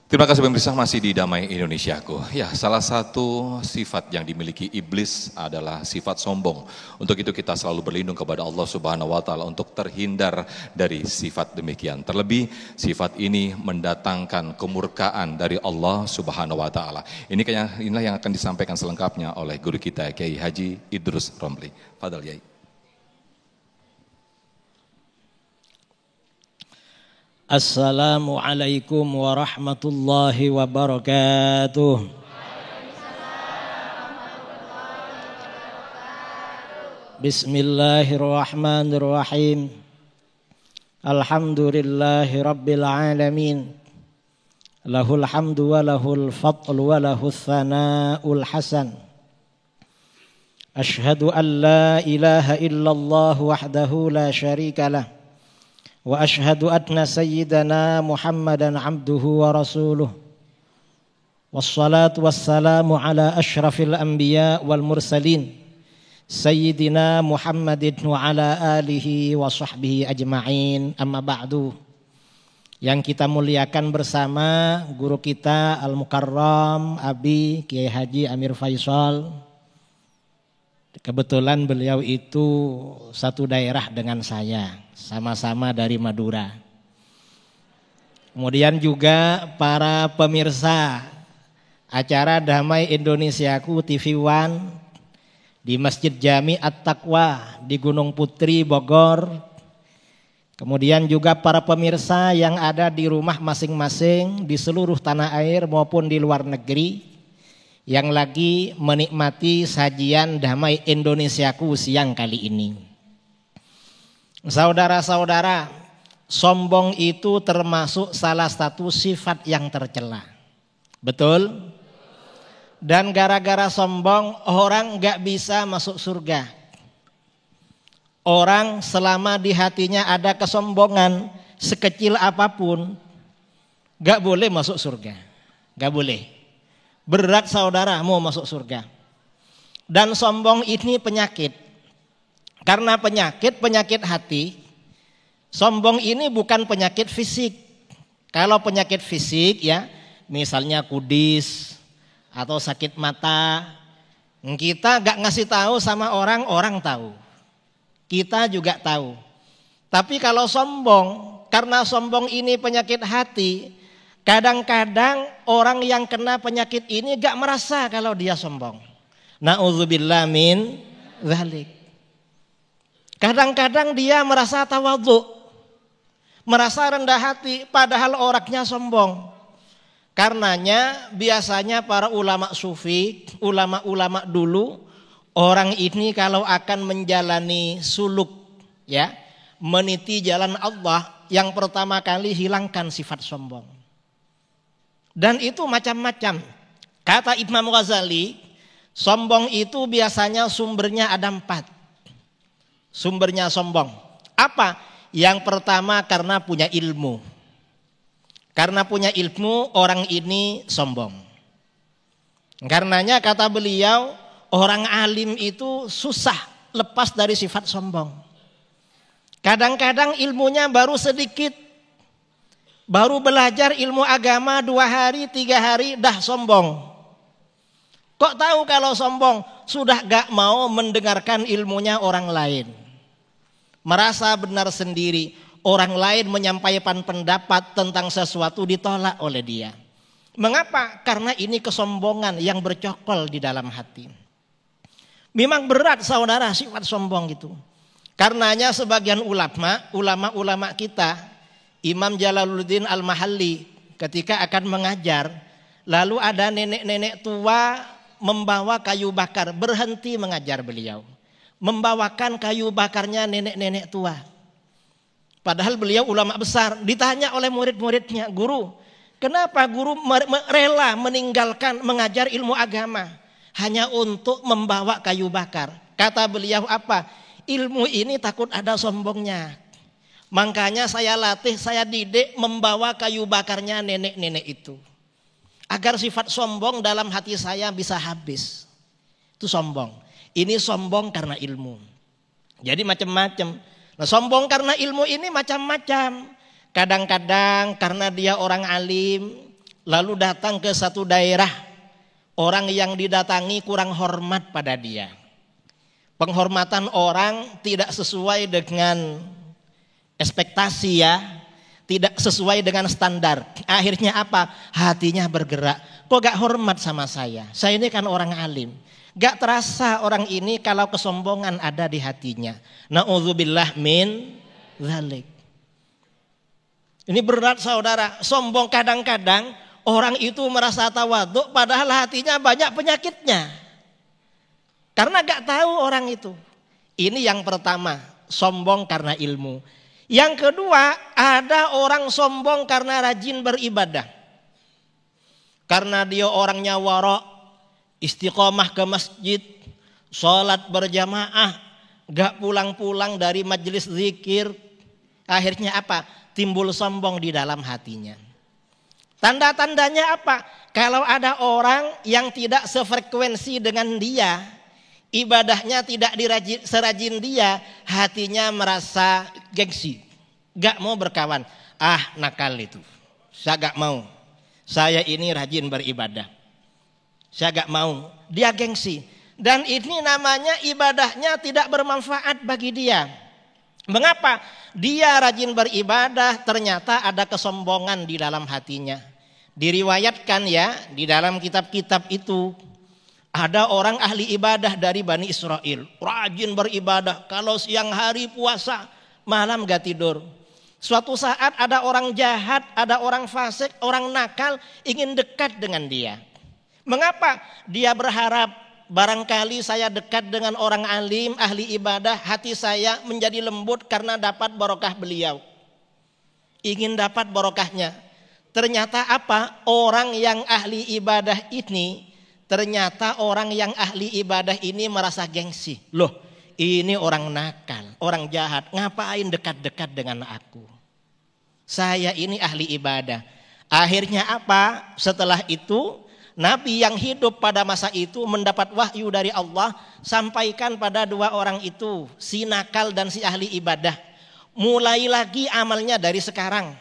Terima kasih pemirsa, masih di Damai Indonesiaku. Ya, salah satu sifat yang dimiliki iblis adalah sifat sombong. Untuk itu kita selalu berlindung kepada Allah Subhanahu wa taala untuk terhindar dari sifat demikian. Terlebih sifat ini mendatangkan kemurkaan dari Allah Subhanahu wa taala. Inilah yang akan disampaikan selengkapnya oleh guru kita Kiai Haji Idrus Romli. Fadhal Yai. Assalamualaikum warahmatullahi wabarakatuh. Bismillahirrahmanirrahim. Alhamdulillahi rabbil alamin. Lahul hamdu wa lahul fadlu wa lahul thana'ul hasan. Ashhadu an la ilaha illallah wahdahu la syarika lah. Wa ashhadu anna sayyidana Muhammadan abduhu wa rasuluh. Wassalatu wassalamu ala ashrafil anbiya wal mursalin Sayyidina Muhammadin wa ala alihi wa sahbihi ajma'in. Amma ba'du. Yang kita muliakan bersama guru kita Al-Mukarram Abi Kiai Haji Amir Faisal. Kebetulan beliau itu satu daerah dengan saya, sama-sama dari Madura. Kemudian juga para pemirsa acara Damai Indonesiaku TV One di Masjid Jami At-Taqwa di Gunung Putri, Bogor. Kemudian juga para pemirsa yang ada di rumah masing-masing di seluruh tanah air maupun di luar negeri yang lagi menikmati sajian Damai Indonesiaku siang kali ini. Saudara-saudara, sombong itu termasuk salah satu sifat yang tercela. Betul? Dan gara-gara sombong orang gak bisa masuk surga. Orang selama di hatinya ada kesombongan sekecil apapun gak boleh masuk surga. Gak boleh. Berat saudara mau masuk surga. Dan sombong ini penyakit. Karena penyakit hati. Sombong ini bukan penyakit fisik. Kalau penyakit fisik ya, misalnya kudis atau sakit mata, kita gak ngasih tahu sama orang, orang tahu. Kita juga tahu. Tapi kalau sombong, karena sombong ini penyakit hati, kadang-kadang orang yang kena penyakit ini gak merasa kalau dia sombong. Na'udzubillah min dzalik. Kadang-kadang dia merasa tawadhu, merasa rendah hati, padahal orangnya sombong. Karenanya biasanya para ulama sufi, ulama-ulama dulu, orang ini kalau akan menjalani suluk, ya, meniti jalan Allah, yang pertama kali hilangkan sifat sombong. Dan itu macam-macam. Kata Imam Ghazali, sombong itu biasanya sumbernya ada 4. Sumbernya sombong. Apa? Yang pertama karena punya ilmu. Karena punya ilmu orang ini sombong. Karenanya kata beliau, orang alim itu susah lepas dari sifat sombong. Kadang-kadang ilmunya baru sedikit. Baru belajar ilmu agama 2 hari, 3 hari dah sombong. Kok tahu kalau sombong? Sudah gak mau mendengarkan ilmunya orang lain. Merasa benar sendiri. Orang lain menyampaikan pendapat tentang sesuatu ditolak oleh dia. Mengapa? Karena ini kesombongan yang bercokol di dalam hati. Memang berat saudara sifat sombong itu. Karenanya sebagian ulama kita, Imam Jalaluddin Al-Mahalli ketika akan mengajar, lalu ada nenek-nenek tua membawa kayu bakar, berhenti mengajar beliau. Membawakan kayu bakarnya nenek-nenek tua. Padahal beliau ulama besar, ditanya oleh murid-muridnya, guru, kenapa guru rela meninggalkan mengajar ilmu agama hanya untuk membawa kayu bakar? Kata beliau apa? Ilmu ini takut ada sombongnya. Makanya saya latih, saya didik membawa kayu bakarnya nenek-nenek itu. Agar sifat sombong dalam hati saya bisa habis. Itu sombong. Ini sombong karena ilmu. Jadi macam-macam. Nah, sombong karena ilmu ini macam-macam. Kadang-kadang karena dia orang alim, lalu datang ke satu daerah, orang yang didatangi kurang hormat pada dia. Penghormatan orang tidak sesuai dengan ekspektasi ya, tidak sesuai dengan standar. Akhirnya apa? Hatinya bergerak. Kok gak hormat sama saya? Saya ini kan orang alim. Gak terasa orang ini kalau kesombongan ada di hatinya. Na'udzubillah min dzalik. Ini berat saudara. Sombong kadang-kadang orang itu merasa tawadhu padahal hatinya banyak penyakitnya. Karena gak tahu orang itu. Ini yang pertama, sombong karena ilmu. Yang kedua, ada orang sombong karena rajin beribadah. Karena dia orangnya wara', istiqomah ke masjid, sholat berjamaah, gak pulang-pulang dari majelis zikir. Akhirnya apa? Timbul sombong di dalam hatinya. Tanda-tandanya apa? Kalau ada orang yang tidak sefrekuensi dengan dia, ibadahnya tidak serajin dia, hatinya merasa gengsi, gak mau berkawan. Ah, nakal itu, saya gak mau. Saya ini rajin beribadah, saya gak mau. Dia gengsi, dan ini namanya ibadahnya tidak bermanfaat bagi dia. Mengapa? Dia rajin beribadah, ternyata ada kesombongan di dalam hatinya. Diriwayatkan ya, di dalam kitab-kitab itu, ada orang ahli ibadah dari Bani Israel, rajin beribadah, kalau siang hari puasa, malam gak tidur. Suatu saat ada orang jahat, ada orang fasik, orang nakal ingin dekat dengan dia. Mengapa? Dia berharap barangkali saya dekat dengan orang alim, ahli ibadah, hati saya menjadi lembut karena dapat barokah beliau. Ingin dapat barokahnya. Ternyata apa? Orang yang ahli ibadah ini, ternyata orang yang ahli ibadah ini merasa gengsi. Loh, ini orang nakal, orang jahat, ngapain dekat-dekat dengan aku? Saya ini ahli ibadah. Akhirnya apa? Setelah itu, Nabi yang hidup pada masa itu mendapat wahyu dari Allah, sampaikan pada dua orang itu, si nakal dan si ahli ibadah. Mulai lagi amalnya dari sekarang.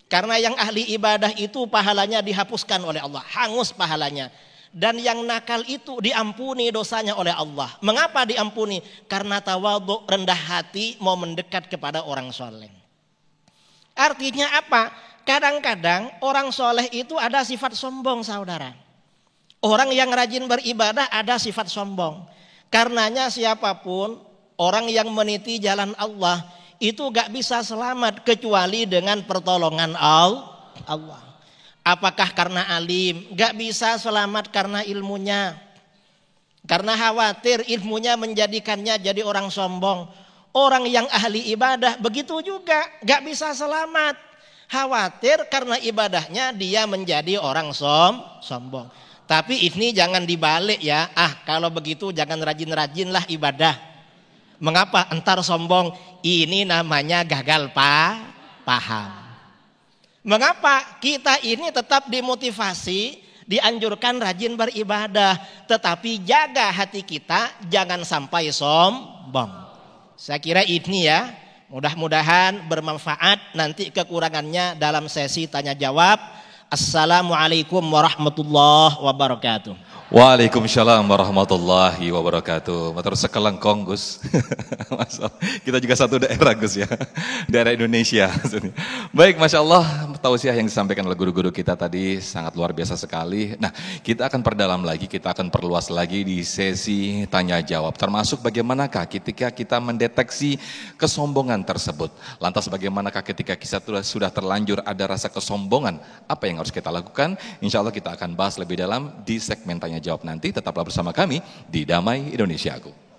Karena yang ahli ibadah itu pahalanya dihapuskan oleh Allah, hangus pahalanya. Dan yang nakal itu diampuni dosanya oleh Allah. Mengapa diampuni? Karena tawadhu, rendah hati, mau mendekat kepada orang soleh. Artinya apa? Kadang-kadang orang soleh itu ada sifat sombong saudara. Orang yang rajin beribadah ada sifat sombong. Karenanya siapapun orang yang meniti jalan Allah itu gak bisa selamat kecuali dengan pertolongan Allah. Apakah karena alim? Gak bisa selamat karena ilmunya. Karena khawatir ilmunya menjadikannya jadi orang sombong. Orang yang ahli ibadah begitu juga gak bisa selamat. Khawatir karena ibadahnya dia menjadi orang sombong. Tapi ini jangan dibalik ya. Kalau begitu jangan rajin-rajinlah ibadah. Mengapa? Entar sombong. Ini namanya gagal paham. Mengapa? Kita ini tetap dimotivasi, dianjurkan rajin beribadah. Tetapi jaga hati kita, jangan sampai sombong. Saya kira ini ya, mudah-mudahan bermanfaat. Nanti kekurangannya dalam sesi tanya jawab. Assalamualaikum warahmatullahi wabarakatuh. Waalaikumsalam warahmatullahi wabarakatuh. Matur sekelengkong Gus. Kita juga satu daerah Gus ya, daerah Indonesia. Baik, Masya Allah, tausiah yang disampaikan oleh guru-guru kita tadi sangat luar biasa sekali. Nah, kita akan perdalam lagi, kita akan perluas lagi di sesi tanya jawab. Termasuk bagaimanakah ketika kita mendeteksi kesombongan tersebut. Lantas bagaimanakah ketika kita sudah terlanjur ada rasa kesombongan, apa yang harus kita lakukan? Insya Allah kita akan bahas lebih dalam di segmen tanya jawab nanti. Tetaplah bersama kami di Damai Indonesiaku.